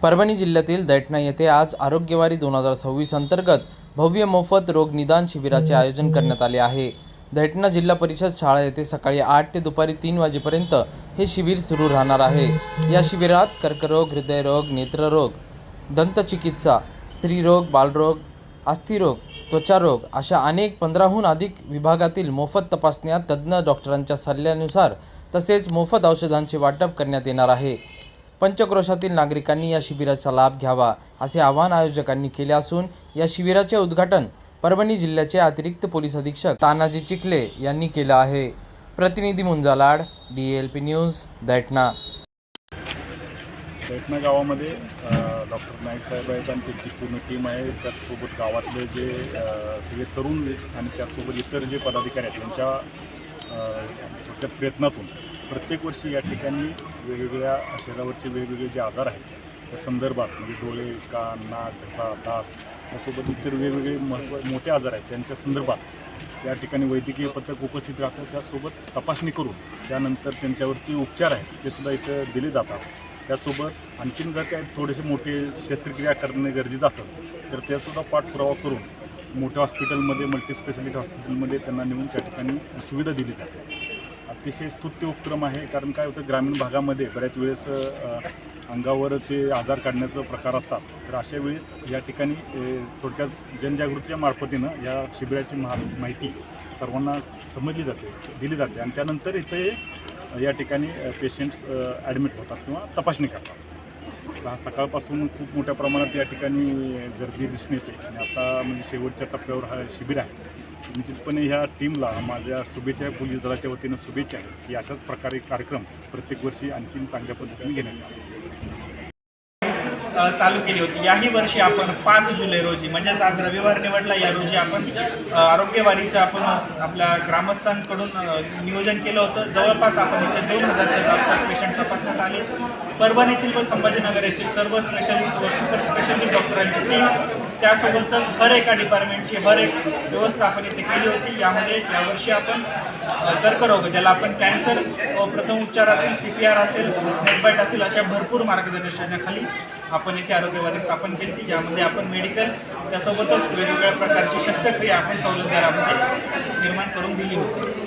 परभणी जिल्ह्यातील दैठणा येथे आज आरोग्यवारी 2026 अंतर्गत भव्य मोफत रोग निदान शिबिराचे आयोजन करण्यात आले आहे। दैठणा जिल्हा परिषद शाळा येथे सकाळी 8 ते दुपारी 3 वाजेपर्यंत हे शिबिर सुरू राहणार आहे। या शिबिरात कर्करोग, हृदयरोग, नेत्ररोग, दंतचिकित्सा, स्त्रीरोग, बालरोग, अस्थिरोग, त्वचारोग अशा अनेक 15हून अधिक विभागातील मोफत तपासण्या तज्ज्ञ डॉक्टरांच्या सल्ल्यानुसार तसेच मोफत औषधांचे वाटप करण्यात येणार आहे। पंचक्रोशातील नागरिकांनी या शिबिराचा लाभ घ्यावा असे आवाहन आयोजकांनी केले असून या शिबिराचे उद्घाटन परभणी जिल्ह्याचे अतिरिक्त पोलीस अधीक्षक तानाजी चिखले यांनी केले आहे। प्रतिनिधी मुंजालाड, DLP न्यूज, दैठणा। दैठणा गावामध्ये डॉक्टर नाईक साहेब आहेत आणि त्यांची पूर्ण टीम आहे। त्याचसोबत गावातले जे सगळे तरुण आणि त्याचसोबत इतर जे पदाधिकारी आहेत त्यांच्या प्रयत्नातून प्रत्येक वर्षी या ठिकाणी वेगवेगळ्या शरीरावरचे वेगवेगळे जे आजार आहेत त्या संदर्भात म्हणजे डोळे, कान, नाक, घसा, दात त्यासोबत इतर वेगवेगळे मोठे आजार आहेत त्यांच्या संदर्भात या ठिकाणी वैद्यकीय पथक उपस्थित राहतं। त्यासोबत तपासणी करून त्यानंतर त्यांच्यावरती उपचार आहेत ते सुद्धा इथं दिले जातात। त्यासोबत आणखीन जर काय थोडेसे मोठे शस्त्रक्रिया करणे गरजेचं असेल तर त्यासुद्धा पाठपुरावा करून मोठ्या हॉस्पिटलमध्ये मल्टीस्पेशालिटी हॉस्पिटलमध्ये त्यांना नेऊन त्या ठिकाणी सुविधा दिली जाते। अतिशय स्तुत्य उपक्रम आहे, कारण काय होतं ग्रामीण भागामध्ये बऱ्याच वेळेस अंगावर ते आजार काढण्याचा प्रकार असतात। तर अशा वेळेस या ठिकाणी थोडक्यात जनजागृतीच्या मार्फतीनं या शिबिराची माहिती सर्वांना समजली जाते, दिली जाते आणि त्यानंतर इथे या ठिकाणी पेशंट्स ॲडमिट होतात किंवा तपासणी करतात। सकाळपासून खूप मोठ्या प्रमाणात या ठिकाणी गर्दी दिसून येते आणि आता म्हणजे शेवटच्या टप्प्यावर हा शिबिर आहे। निश्चितपणे ह्या टीमला माझ्या शुभेच्छा, पोलीस दलाच्या वतीनं शुभेच्छा आहे की अशाच प्रकारे कार्यक्रम प्रत्येक वर्षी आणखीन चांगल्या पद्धतीने घेण्यात चालू केली होती। याही वर्षी आपण 5 जुलै रोजी म्हणजेच आज रविवार निवडला, या रोजी आपण आरोग्यवारीचं आपण आपल्या ग्रामस्थांकडून नियोजन केलं होतं। जवळपास आपण इथे 2000च्या आसपास पेशंट तपासण्यात आले। परभणीतील व संभाजीनगर येथील सर्व स्पेशालिस्ट व सुपर स्पेशालिस्ट डॉक्टरांची टीम, त्यासोबतच हर एका डिपार्टमेंटची हर एक व्यवस्था आपण इथे केली होती। यामध्ये यावर्षी आपण कर्करोग, ज्याला आपण कॅन्सर व प्रथम उपचारातील CPR असेल, स्नेक बाईट असेल, अशा भरपूर मार्गदर्शनाखाली आपण इथे आरोग्यवारी स्थापन केली। यामध्ये आपण मेडिकल त्यासोबतच वेगवेगळ्या प्रकारची शस्त्रक्रिया आपण सवलत दरामध्ये निर्माण करून दिली होती।